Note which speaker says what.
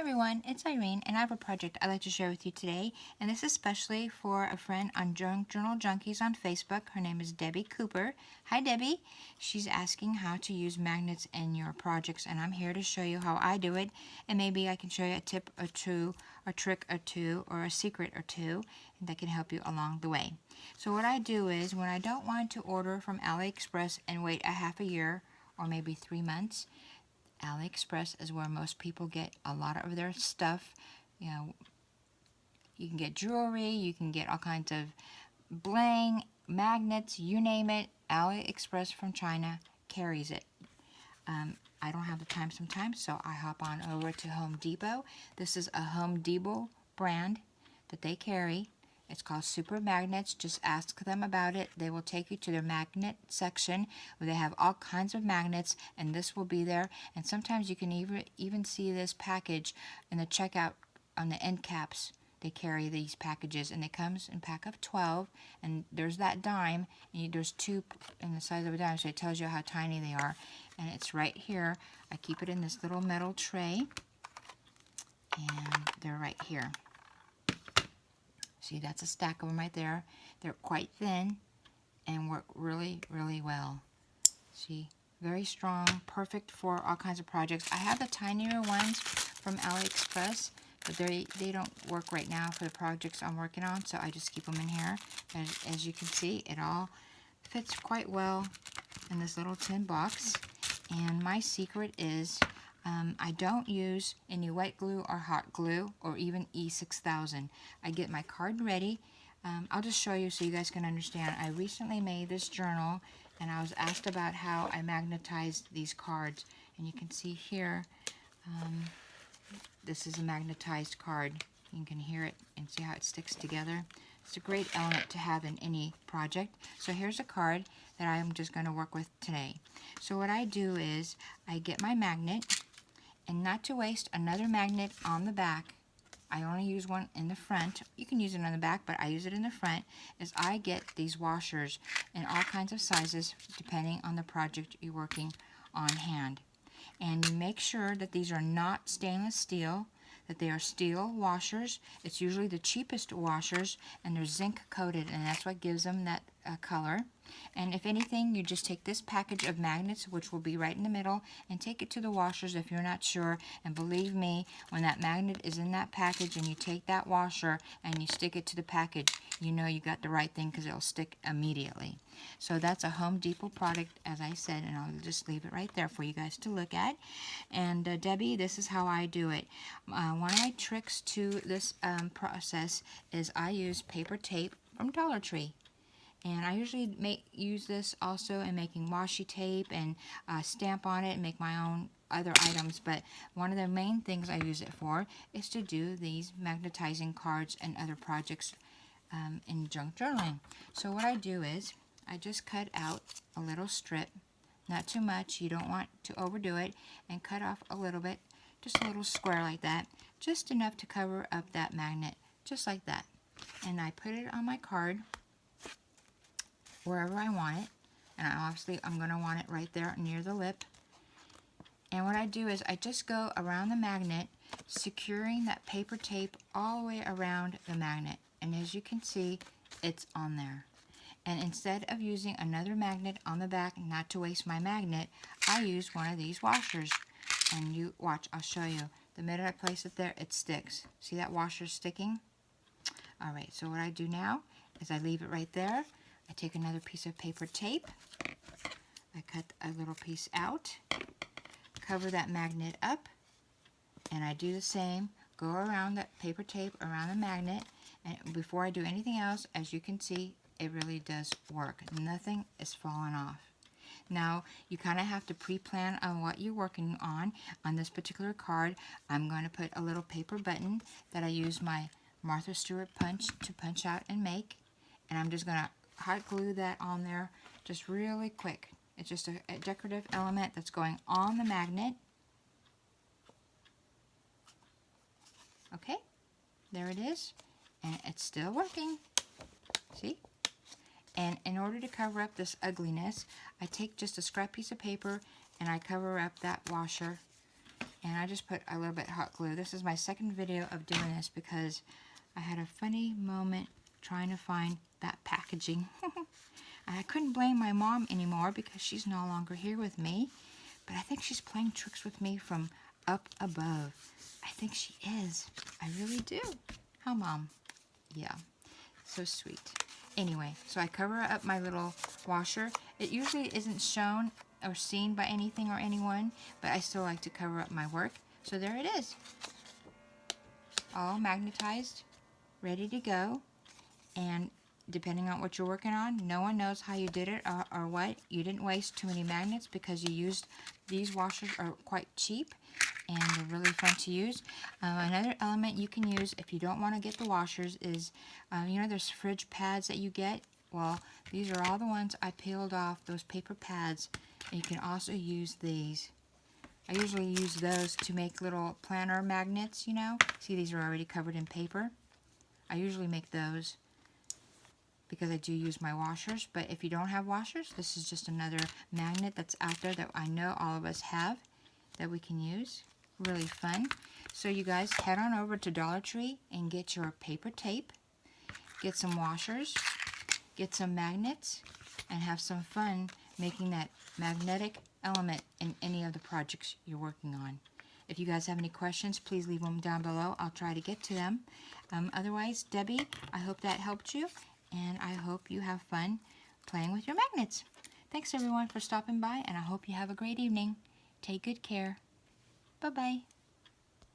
Speaker 1: everyone, it's Irene, and I have a project I'd like to share with you today, and this is especially for a friend on Journal Junkies on Facebook. Her name is Debbie Cooper. Hi Debbie. She's asking how to use magnets in your projects, and I'm here to show you how I do it, and maybe I can show you a tip or two, or trick or two, or a secret or two that can help you along the way. So what I do is, when I don't want to order from AliExpress and wait a half a year or maybe 3 months, AliExpress is where most people get a lot of their stuff. You know, you can get jewelry, you can get all kinds of bling, magnets, you name it. AliExpress from China carries it. I don't have the time sometimes, so I hop on over to Home Depot. This is a Home Depot brand that they carry. It's called Super Magnets. Just ask them about it. They will take you to their magnet section where they have all kinds of magnets, and this will be there. And sometimes you can even see this package in the checkout on the end caps. They carry these packages, and it comes in a pack of 12, and there's that dime, and there's 2 in the size of a dime, so it tells you how tiny they are. And it's right here. I keep it in this little metal tray, and they're right here. See, that's a stack of them right there. They're quite thin and work really, really well. See, very strong, perfect for all kinds of projects. I have the tinier ones from AliExpress, but they don't work right now for the projects I'm working on, so I just keep them in here. As you can see, it all fits quite well in this little tin box. And my secret is I don't use any wet glue or hot glue or even E6000. I get my card ready. I'll just show you so you guys can understand. I recently made this journal, and I was asked about how I magnetized these cards. And you can see here, this is a magnetized card. You can hear it and see how it sticks together. It's a great element to have in any project. So here's a card that I'm just going to work with today. So what I do is I get my magnet, and not to waste another magnet on the back, I only use one in the front. You can use it on the back, but I use it in the front, is I get these washers in all kinds of sizes depending on the project you're working on hand. And you make sure that these are not stainless steel, that they are steel washers. It's usually the cheapest washers, and they're zinc coated, and that's what gives them that color. And if anything, you just take this package of magnets, which will be right in the middle, and take it to the washers if you're not sure. And believe me, when that magnet is in that package and you take that washer and you stick it to the package, you know you got the right thing, because it'll stick immediately. So that's a Home Depot product, as I said, and I'll just leave it right there for you guys to look at. And Debbie, this is how I do it. One of my tricks to this process is I use paper tape from Dollar Tree. And I usually use this also in making washi tape and stamp on it and make my own other items. But one of the main things I use it for is to do these magnetizing cards and other projects in junk journaling. So what I do is I just cut out a little strip, not too much, you don't want to overdo it, and cut off a little bit, just a little square like that, just enough to cover up that magnet, just like that. And I put it on my card wherever I want it, and I'm going to want it right there near the lip. And what I do is I just go around the magnet, securing that paper tape all the way around the magnet, and as you can see, it's on there. And instead of using another magnet on the back, not to waste my magnet, I use one of these washers. And you watch, I'll show you. The minute I place it there, it sticks. See that washer sticking? Alright, so what I do now is I leave it right there. I take another piece of paper tape, I cut a little piece out, cover that magnet up, and I do the same, go around that paper tape around the magnet, and before I do anything else, as you can see, it really does work. Nothing is falling off. Now, you kind of have to pre-plan on what you're working on. On this particular card, I'm going to put a little paper button that I use my Martha Stewart punch to punch out and make, and I'm just going to hot glue that on there just really quick. It's just a decorative element that's going on the magnet. Okay, there it is, and it's still working. See? And in order to cover up this ugliness, I take just a scrap piece of paper and I cover up that washer and I just put a little bit hot glue. This is my second video of doing this because I had a funny moment trying to find that packaging. And I couldn't blame my mom anymore because she's no longer here with me, but I think she's playing tricks with me from up above. I think she is. I really do. How, Mom? Yeah, so sweet. Anyway, so I cover up my little washer. It usually isn't shown or seen by anything or anyone, but I still like to cover up my work. So there it is. All magnetized, ready to go. And depending on what you're working on, no one knows how you did it or what. You didn't waste too many magnets because you used, these washers are quite cheap and they're really fun to use. Another element you can use if you don't want to get the washers is, you know, there's fridge pads that you get. Well, these are all the ones I peeled off, those paper pads. And you can also use these. I usually use those to make little planner magnets, you know. See, these are already covered in paper. I usually make those because I do use my washers, but if you don't have washers, this is just another magnet that's out there that I know all of us have that we can use. Really fun. So you guys head on over to Dollar Tree and get your paper tape, get some washers, get some magnets, and have some fun making that magnetic element in any of the projects you're working on. If you guys have any questions, please leave them down below. I'll try to get to them. Otherwise, Debbie, I hope that helped you, and I hope you have fun playing with your magnets. Thanks everyone for stopping by, and I hope you have a great evening. Take good care. Bye-bye.